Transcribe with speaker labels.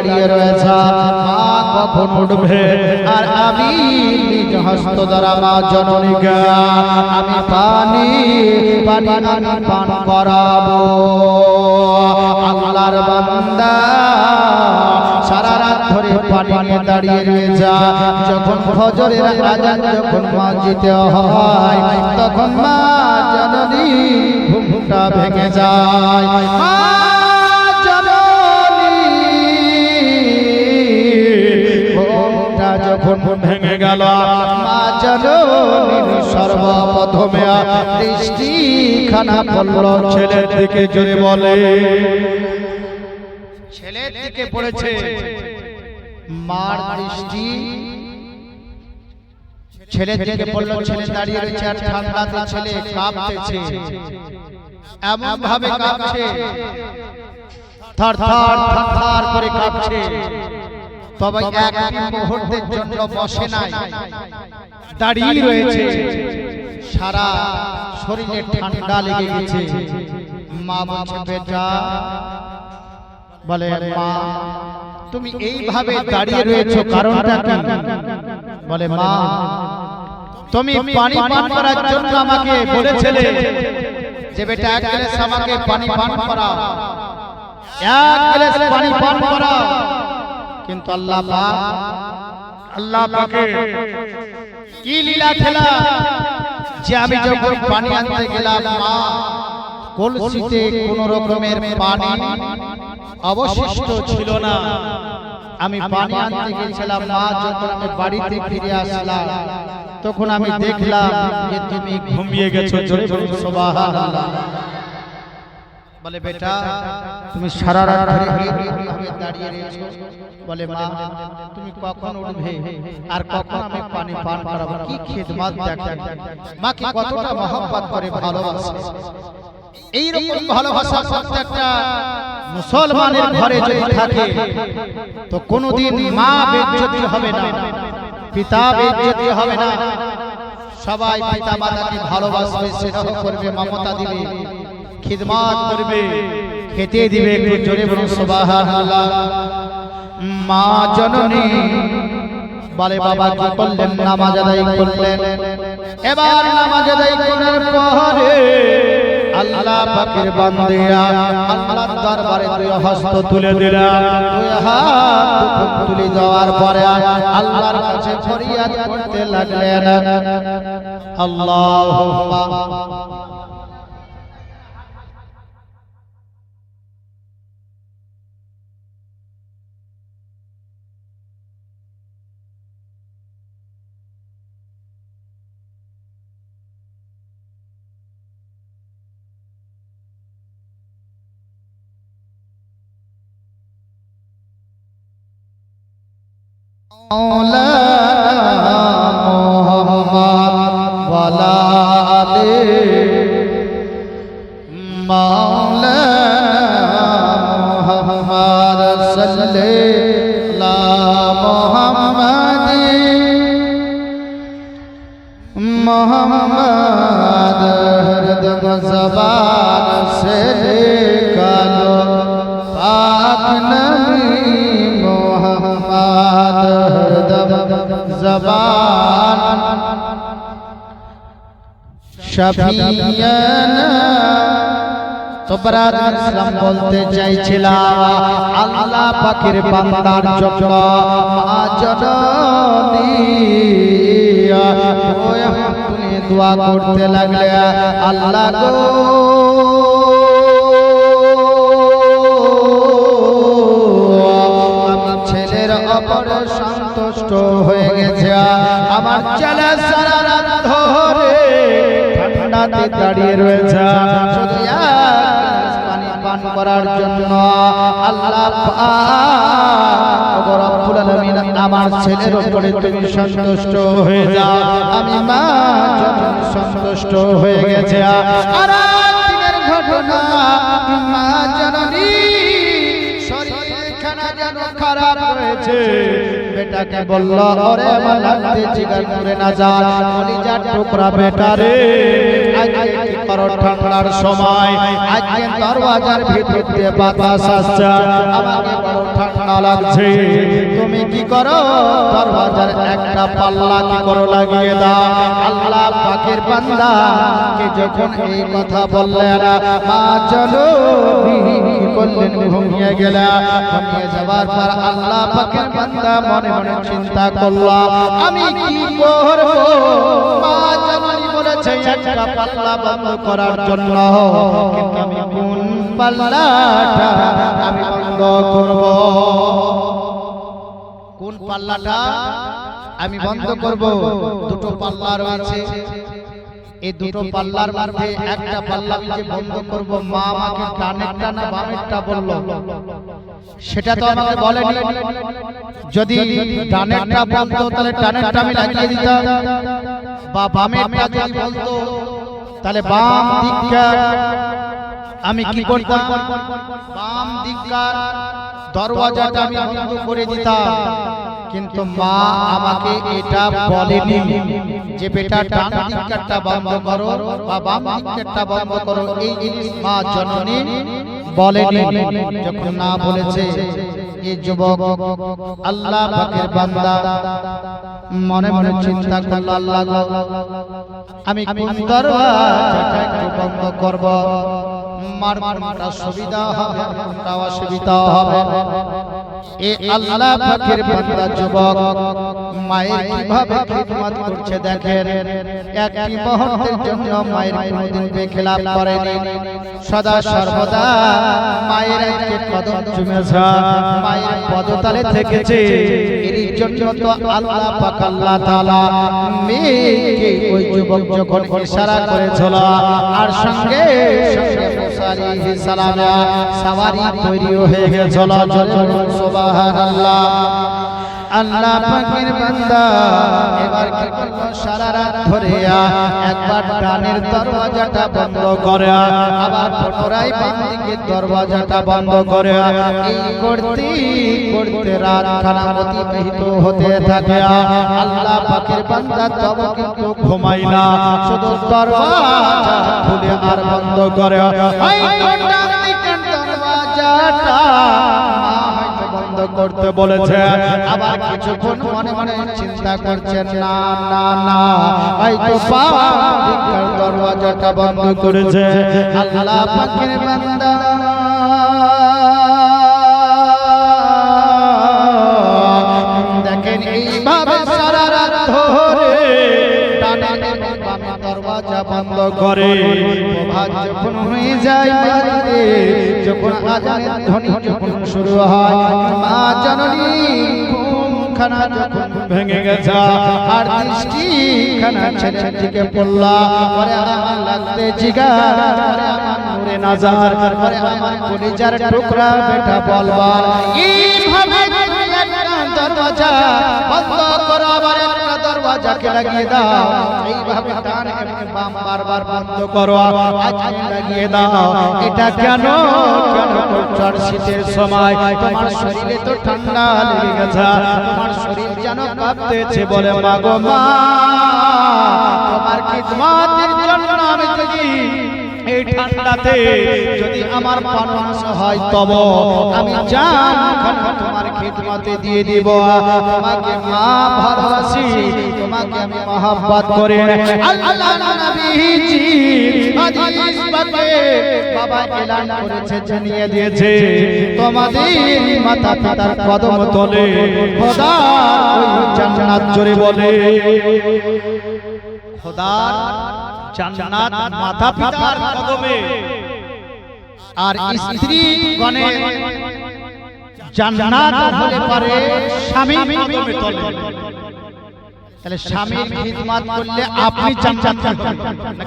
Speaker 1: দাঁড়িয়ে রয়েছে, মা কখন উঠবে? আর আমি নিজ হস্ত দ্বারা মা জননীকে আমি পানি আমি পান করাবো। আল্লাহর বান্দা সারা রাত ধরে পানি নিয়ে দাঁড়িয়ে রয়েছে। যখন ফজরের আযান যখন মসজিদে হয়, তখন মা জননী ঘুমটা ভেঙে যায়। মা জননী ঘুমটা যখন ভেঙে গেল, মা জননী সর্বপ্রথমে দৃষ্টিখানা পড়ল ছেলের দিকে। জোরে বলে, ছেলের দিকে পড়েছে। মার দৃষ্টি ছেলের দিকে পড়ল। ছেলে দাঁড়িয়ে রয়েছে আর ঠান্ডাতে ছেলে কাঁপতেছে, এমন ভাবে কাঁপছে, থর থর থর থর করে কাঁপছে। তবে এক মুহূর্তের জন্য বসে নাই, দাঁড়িয়ে রয়েছে। সারা শরীরে ঠান্ডা লেগে গেছে। মা বলছে, বেটা, বলে মা তুমি এইভাবে দাঁড়িয়ে রয়েছো কারণটা কি? বলে মা তুমি পানি পান করার জন্য আমাকে বলেছিলে যে বেটা এক গ্লাস আমাকে পানি পান করাও, এক গ্লাস পানি পান করাও। কিন্তু আল্লাহ পাকে কি লীলা খেলা যে আমি যখন পানি আনতে গেলাম, মা কলসিতে কোন রকমের পানি অবশিষ্ট ছিল না। আমি পানি আনতে গেছিলাম, মা যখন আমি বাড়িতে ফিরে আসলাম তখন আমি দেখলাম যে তুমি ঘুমিয়ে গেছো। জোরে বলুন সুবহানাল্লাহ। বলে বেটা তুমি সারা রাত ধরে এইভাবে দাঁড়িয়ে রয়েছো, বলে মা তুমি কখন উঠবে আর কখন আমি পানি পান করাবো? কি খিদমত দেখেন, মা কি কতটা মহব্বত করে ভালোবাসে। এই রকম ভালোবাসা প্রত্যেকটা মুসলমানের ঘরে যদি থাকে তো কোনোদিন মা বেইজ্জতি হবে না, পিতা বেইজ্জতি হবে না। সবাই পিতা মাতাকে ভালোবাসবে, স্নেহ করবে, মমতা দিবে, খিদমত করবে, খেতে দিবে। একটু জোরে বলুন সুবহানাল্লাহ। মা জননী বলে বাবা কি করলেন? নামাজ আদায় করলেন। এবার নামাজ আদায় করার পরে আল্লাহ পাকের বান্দিরা আল্লাহর দরবারে দুই হস্ত তুলে দিলেন। দুই হাত তুলে দেওয়ার পরে আল্লাহর কাছে ফরিয়াদ করতে লাগলেন, আল্লাহুম্মা মাওলানা মুহাম্মদ ওয়ালা আলি মাওলানা মুহাম্মদ সাল্লাল্লাহু মুহাম্মদ হরদম ज़बान से निकालो पाक नबी ज़बान शफियाना। तो बरादर इस्लाम बोलते চাইছিলাম আল্লাহ পাকের বান্দার জন্য মা জননী তুমি দোয়া করতে লাগলে, আল্লাহ গো অপরে সন্তুষ্ট হয়ে গেছে। আমার ছেলে সারা রাত ধরে ঠান্ডাতে দাঁড়িয়ে রয়েছে, শুধু এক গ্লাস পানি পান করার জন্য। আল্লাহ পাক রব্বুল আলামিন আমার ছেলের উপরে তুমি সন্তুষ্ট হয়ে যাও। আমি মা জননী সন্তুষ্ট হয়ে গেছে। আর দিনের ঘটনা, মা জননী খারাপ হয়েছে। বেটাকে বলল, ওরে আমার লাগতে জিগার করে না যা, কলিজার টুকরা বেটা রে, আজ বড় ঠান্ডার সময় আজকে দরওয়াজার ভিতর দিয়ে বাতাস আসছে, আমাকে বড় ঠান্ডা লাগছে, তুমি কি করো? দরওয়াজার একটা পাল্লা কি করো লাগিয়ে দাও। আল্লাহ পাকের বান্দা কে যখন এই কথা বললেন, মা চলো করলেন, ঘুমিয়ে গেল। ঘুমিয়ে যাবার পর আল্লাহ পাকের বান্দা মনে মনে চিন্তা করলো, আমি কি করব? মা জানি বলেছে একটা পাল্লা বন্ধ করার জন্য, কিন্তু আমি কোন পাল্লাটা আমি বন্ধ করব? কোন পাল্লাটা আমি বন্ধ করব? দুটো পাল্লা রয়েছে, এই দুটো পাল্লার মধ্যে একটা পাল্লা আমি যে বন্ধ করব, মা আমাকে ডানেরটা না বামেরটা বলল, সেটা তো আমাকে বলেনি। যদি ডানেরটা বলতো তাহলে ডানেরটা আমি লাগিয়ে দিতাম, বা বামেরটা যদি বলতো তাহলে বাম দিকটা আমি কি করতাম? বাম দিককার দরওয়াজাটা আমি বন্ধ করে দিতাম। কিন্তু মা আমাকে এটা বলেনি যে বেটা ডান দিকটা বন্ধ করো বা বাম দিকটা বন্ধ করো, এই জিনিস মা জননী বলেনি। যখন না বলেছে, এই যুবক আল্লাহ পাকের বান্দা মনে মনে চিন্তা করলো, আল্লাহ আমি কোন দরওয়াজাটা একটু বন্ধ করব? মার কোনটা সুবিধা হবে, কোনটা অসুবিধা হবে? এ আল্লাহ পাকের বান্দা যুবক মায়ের কিভাবে খিদমত করছে দেখেন। একটি মুহূর্তের জন্য মায়ের কোনদিন বেখেলাপ করেনি, সদা সর্বদা মায়ের একটি কদম চুমেছে, মায়ের পদতলে থেকেছে। এর জন্য তো আল্লাহ পাক আল্লাহ তাআলা মেয়েকে ওই যুবক যখন ইশারা করেছিল আর সঙ্গে সঙ্গে মুসা আলাইহিস সালাম সওয়ারি তৈরি হয়ে গেছিল। সুবহানাল্লাহ। আল্লাহ পাকের বান্দা এবার কি করলো? সারা রাত ধরে একবার ডানের দরওয়াজাটা বন্ধ করে, আবার পুনরায় বাম দিকের দরওয়াজাটা বন্ধ করে, এই করতে করতে রাত খানা অতিবাহিত হতে থাকে। আল্লাহ পাকের বান্দা তবে কিন্তু ঘুমায় না, শুধু দরওয়াজা খুলে আর বন্ধ করে। এই ডান দিকের দরওয়াজাটা করতে বলেছে, আবার কিছুক্ষণ মনে মনে চিন্তা করছেন, না না না, হয়তো বাম দিকের দরওয়াজাটা বন্ধ করেছে। আল্লাহ পাকের বান্দা দেখেন এইভাবে সারা রাত ধরে ডানে এবং বামে দরওয়াজা বন্ধ করে। প্রভাত যখন হয়ে যায়, বাড়িতে যখন আজানের ধ্বনি যখন শুরু হয়, মা জননী ঘুমখানা যখন ভেঙে গেছে আর দৃষ্টিখানা ছেলের দিকে পড়লা, পরে আমার লাগতে জিগার, পরে আমার নূরে নাজার, পরে আমার কলিজার টুকরা বেটা বলবার, এইভাবে দরওয়াজা বন্ধ করো, আবার একটা দরওয়াজাকে লাগিয়ে দাও। এইভাবে ডান এবং বাম বারবার বন্ধ করো, আজকে লাগিয়ে দাও। এটা কেন কেন করছো? শীতের সময় তোমার শরীরে তো ঠান্ডা লেগে গেছে, তোমার শরীর যেন কাঁপতেছে। বলে মা গো মা, তোমার খিদমতের জন্য আমি যদি এই ঠান্ডাতে যদি আমার প্রাণনাশ হয়, তবে আমি জান তোমার খিদমতে দিয়ে দিব। তোমাকে মা ভালোবাসি, তোমাকে আমি মহব্বত করি। আল্লাহ নবীজি হাদিস পাকে বাবা এলান করেছে, জানিয়ে দিয়েছে, তোমাদের মাতা পিতার কদম তলে খোদার ওই জান্নাত জোরে বলে, খোদার জান্নাত মাতা পিতার কদমে, আর স্ত্রী গণের জান্নাত হলে পারে স্বামীর কদমে তলে। তাহলে স্বামীর খিদমত করলে আপনি জান্নাত পাবেন।